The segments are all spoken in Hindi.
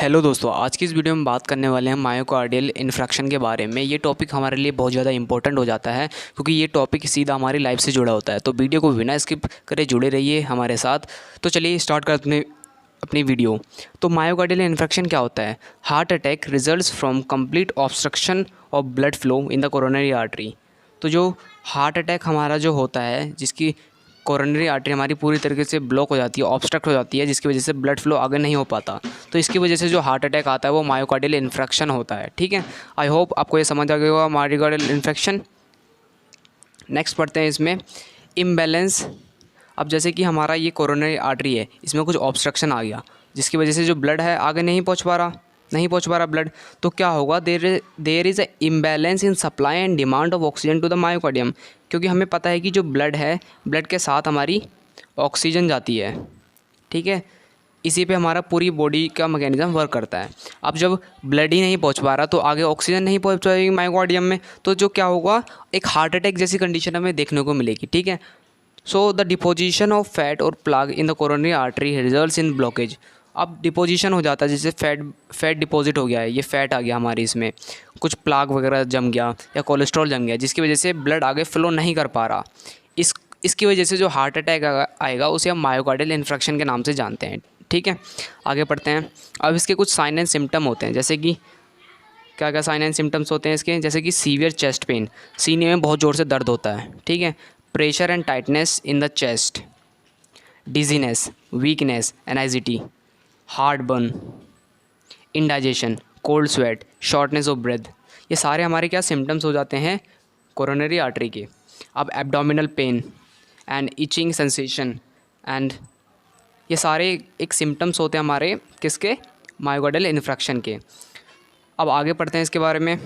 हेलो दोस्तों, आज की इस वीडियो में बात करने वाले हैं मायोकार्डियल इन्फ्रैक्शन के बारे में। ये टॉपिक हमारे लिए बहुत ज़्यादा इंपॉर्टेंट हो जाता है क्योंकि ये टॉपिक सीधा हमारी लाइफ से जुड़ा होता है। तो वीडियो को बिना स्किप करे जुड़े रहिए हमारे साथ। तो चलिए स्टार्ट करते हैं अपनी वीडियो। तो मायोकार्डियल इन्फ्रैक्शन क्या होता है? Heart attack results from complete obstruction of blood flow in the coronary artery. तो जो हार्ट अटैक हमारा जो होता है, जिसकी कोरोनरी आर्टरी हमारी पूरी तरीके से ब्लॉक हो जाती है, ऑब्स्ट्रक्ट हो जाती है, जिसकी वजह से ब्लड फ्लो आगे नहीं हो पाता, तो इसकी वजह से जो हार्ट अटैक आता है वो मायोकार्डियल इन्फ्रैक्शन होता है। ठीक है, आई होप आपको ये समझ आ गया होगा मायोकार्डियल इन्फ्रैक्शन। नेक्स्ट पढ़ते हैं इसमें इम्बैलेंस। अब जैसे कि हमारा ये कोरोनरी आर्टरी है, इसमें कुछ ऑब्स्ट्रक्शन आ गया जिसकी वजह से जो ब्लड है आगे नहीं पहुंच पा रहा ब्लड। तो क्या होगा? There is a imbalance in supply and demand of oxygen to the myocardium. क्योंकि हमें पता है कि जो ब्लड है, ब्लड के साथ हमारी ऑक्सीजन जाती है। ठीक है, इसी पे हमारा पूरी बॉडी का मैकेनिज्म वर्क करता है। अब जब ब्लड ही नहीं पहुंच पा रहा तो आगे ऑक्सीजन नहीं पहुंच पाएगी मायोकार्डियम में, तो जो क्या होगा, एक हार्ट अटैक जैसी कंडीशन हमें देखने को मिलेगी। ठीक है, so the deposition of fat और plaque in the coronary artery results in blockage. अब डिपोजिशन हो जाता है, जैसे फैट डिपॉजिट हो गया है, ये फैट आ गया हमारी, इसमें कुछ प्लाग वगैरह जम गया या कोलेस्ट्रॉल जम गया, जिसकी वजह से ब्लड आगे फ्लो नहीं कर पा रहा। इसकी वजह से जो हार्ट अटैक आएगा उसे हम मायोकार्डियल इन्फ्रैक्शन के नाम से जानते हैं। ठीक है, आगे पढ़ते हैं। अब इसके कुछ साइन एंड सिम्टम होते हैं, जैसे कि क्या क्या साइन एंड सिम्टम्स होते हैं इसके, जैसे कि सीवियर चेस्ट पेन, सीने में बहुत ज़ोर से दर्द होता है। ठीक है, pressure and tightness in the chest, dizziness, weakness, anxiety, heartburn, indigestion, cold sweat, shortness of breath, ये सारे हमारे क्या सिम्टम्स हो जाते हैं कोरोनरी आर्टरी के। अब abdominal pain and itching sensation and ये सारे एक सिम्टम्स होते हैं हमारे किसके? मायोकार्डियल इन्फ्रैक्शन के। अब आगे पढ़ते हैं इसके बारे में।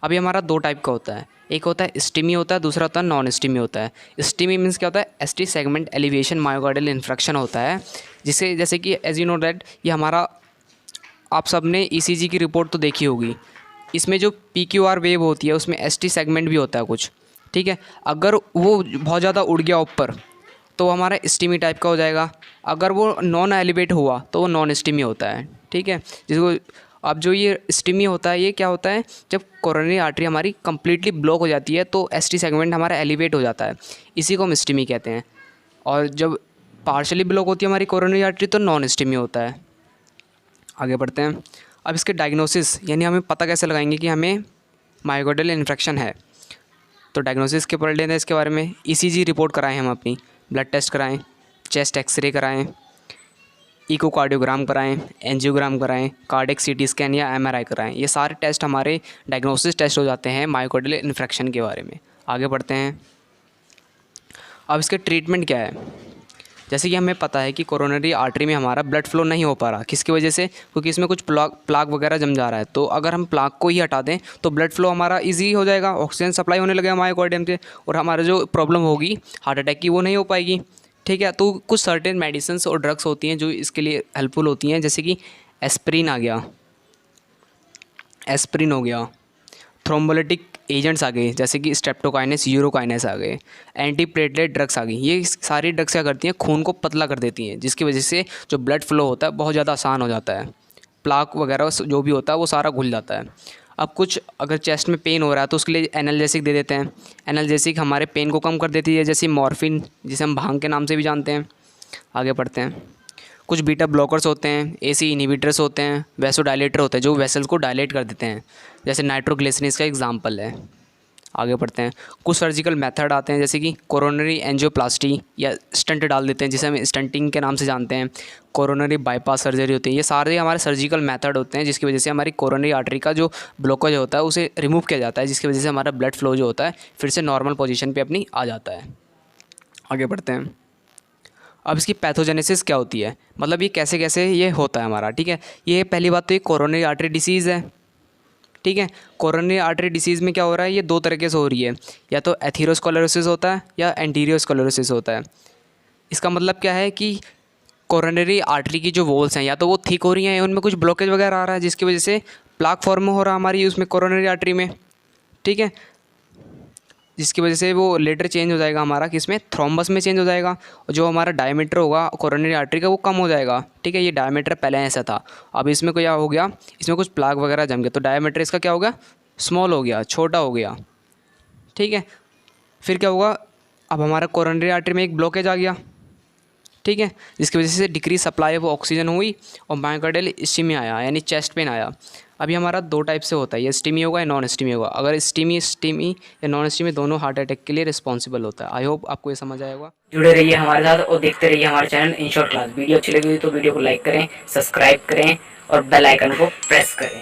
अभी हमारा दो टाइप का होता है, एक होता है स्टीमी होता है, दूसरा होता है नॉन स्टीमी होता है। स्टीमी मीन्स क्या होता है? ST segment elevation myocardial infarction होता है, जिसे जैसे कि एज यू नो दैट ये हमारा, आप सब ने ईसीजी की रिपोर्ट तो देखी होगी, इसमें जो पीक्यूआर वेव होती है उसमें एसटी सेगमेंट भी होता है कुछ। ठीक है, अगर वो बहुत ज़्यादा उड़ गया ऊपर तो वो हमारा स्टीमी टाइप का हो जाएगा। अगर वो नॉन एलिवेट हुआ तो वो नॉन स्टीमी होता है। ठीक है, जिसको अब जो ये स्टीमी होता है, ये क्या होता है? जब कोरोनरी आर्टरी हमारी कंप्लीटली ब्लॉक हो जाती है तो एसटी सेगमेंट हमारा एलिवेट हो जाता है, इसी को हम स्टीमी कहते हैं। और जब पार्शली ब्लॉक होती है हमारी कोरोनरी आर्टरी तो नॉन स्टीमी होता है। आगे बढ़ते हैं। अब इसके डायग्नोसिस, यानी हमें पता कैसे लगाएंगे कि हमें मायोकार्डियल इन्फ्रैक्शन है। तो डायग्नोसिस के पढ़ लेते हैं इसके बारे में। ईसीजी रिपोर्ट कराएं हम अपनी, ब्लड टेस्ट कराएं, चेस्ट एक्सरे कराएं, इकोकार्डियोग्राम कराएं, एंजियोग्राम कराएं, कार्डियक सीटी स्कैन या एमआरआई कराएं। ये सारे टेस्ट हमारे डायग्नोसिस टेस्ट हो जाते हैं मायोकार्डियल इन्फ्रैक्शन के बारे में। आगे बढ़ते हैं। अब इसके ट्रीटमेंट क्या है? जैसे कि हमें पता है कि कोरोनरी आर्टरी में हमारा ब्लड फ्लो नहीं हो पा रहा, किसकी वजह से? क्योंकि इसमें कुछ प्लाग वगैरह जम जा रहा है। तो अगर हम प्लाग को ही हटा दें तो ब्लड फ्लो हमारा ईजी हो जाएगा, ऑक्सीजन सप्लाई होने लगेगा मायोकार्डियम से, और हमारा जो प्रॉब्लम होगी हार्ट अटैक की वो नहीं हो पाएगी। ठीक है, तो कुछ सर्टेन मेडिसिन्स और ड्रग्स होती हैं जो इसके लिए हेल्पफुल होती हैं, जैसे कि एस्प्रिन आ गया, एस्प्रिन हो गया, थ्रोम्बोलिटिक एजेंट्स आ गए जैसे कि स्ट्रेप्टोकाइनेस, यूरोकाइनेस आ गए, एंटी प्लेटलेट ड्रग्स आ गई। ये सारी ड्रग्स क्या करती हैं? खून को पतला कर देती हैं, जिसकी वजह से जो ब्लड फ्लो होता है बहुत ज़्यादा आसान हो जाता है, प्लाक वगैरह जो भी होता है वो सारा घुल जाता है। अब कुछ अगर चेस्ट में पेन हो रहा है तो उसके लिए एनाल्जेसिक दे देते हैं। एनाल्जेसिक हमारे पेन को कम कर देती है, जैसे मॉर्फिन, जिसे हम भांग के नाम से भी जानते हैं। आगे बढ़ते हैं। कुछ बीटा ब्लॉकर्स होते हैं, एसी इनहिबिटर्स होते हैं, वैसोडाइलेटर होते हैं जो वेसल्स को डायलेट कर देते हैं, जैसे नाइट्रोग्लिसरीन इसका एग्जांपल है। आगे बढ़ते हैं। कुछ सर्जिकल मेथड आते हैं, जैसे कि कोरोनरी एंजियोप्लास्टी या स्टंट डाल देते हैं, जिसे हम स्टंटिंग के नाम से जानते हैं। कोरोनरी बाईपास सर्जरी होती है। ये सारे हमारे सर्जिकल मेथड होते हैं जिसकी वजह से हमारी कोरोनरी आर्टरी का जो ब्लॉकेज होता है उसे रिमूव किया जाता है, जिसकी वजह से हमारा ब्लड फ्लो जो होता है फिर से नॉर्मल पोजीशन पे अपनी आ जाता है। आगे बढ़ते हैं। अब इसकी पैथोजेनेसिस क्या होती है, मतलब ये कैसे कैसे ये होता है हमारा। ठीक है, ये पहली बात तो ये कोरोनरी आर्टरी डिसीज़ है। ठीक है, कोरोनरी आर्टरी डिसीज़ में क्या हो रहा है? ये दो तरीके से हो रही है, या तो एथीरोस्क्लेरोसिस होता है या एंटीरियोस्क्लेरोसिस होता है। इसका मतलब क्या है कि कोरोनरी आर्टरी की जो वॉल्स हैं या तो वो थिक हो रही हैं या उनमें कुछ ब्लॉकेज वगैरह आ रहा है, जिसकी वजह से प्लाक फॉर्म हो रहा है हमारी उसमें कोरोनरी आर्टरी में। ठीक है, जिसकी वजह से वो लेटर चेंज हो जाएगा हमारा, किसमें, थ्रोम्बस में चेंज हो जाएगा। और जो हमारा डायमीटर होगा कोरोनरी आर्टरी का वो कम हो जाएगा। ठीक है, ये डायमीटर पहले ऐसा था, अब इसमें क्या हो गया, इसमें कुछ प्लाग वगैरह जम गया, तो डायमीटर इसका क्या हो गया, स्मॉल हो गया, छोटा हो गया। ठीक है, फिर क्या होगा, अब हमारा कोरोनरी आर्टरी में एक ब्लॉकेज आ गया। ठीक है, जिसकी वजह से डिक्रीज सप्लाई ऑफ ऑक्सीजन हुई और मायोकार्डियल इस्कीमिया आया, यानी चेस्ट पेन आया। अभी हमारा दो टाइप से होता है, ये स्टीमी होगा या नॉन स्टीमी होगा। अगर स्टीमी या नॉन स्टीमी दोनों हार्ट अटैक के लिए रिस्पॉन्सिबल होता है। आई होप आपको ये समझ आया होगा। जुड़े रहिए हमारे साथ और देखते रहिए हमारे channel in short class. Video अच्छी लगी तो वीडियो को लाइक करें, सब्सक्राइब करें और बेल आइकन को प्रेस करें।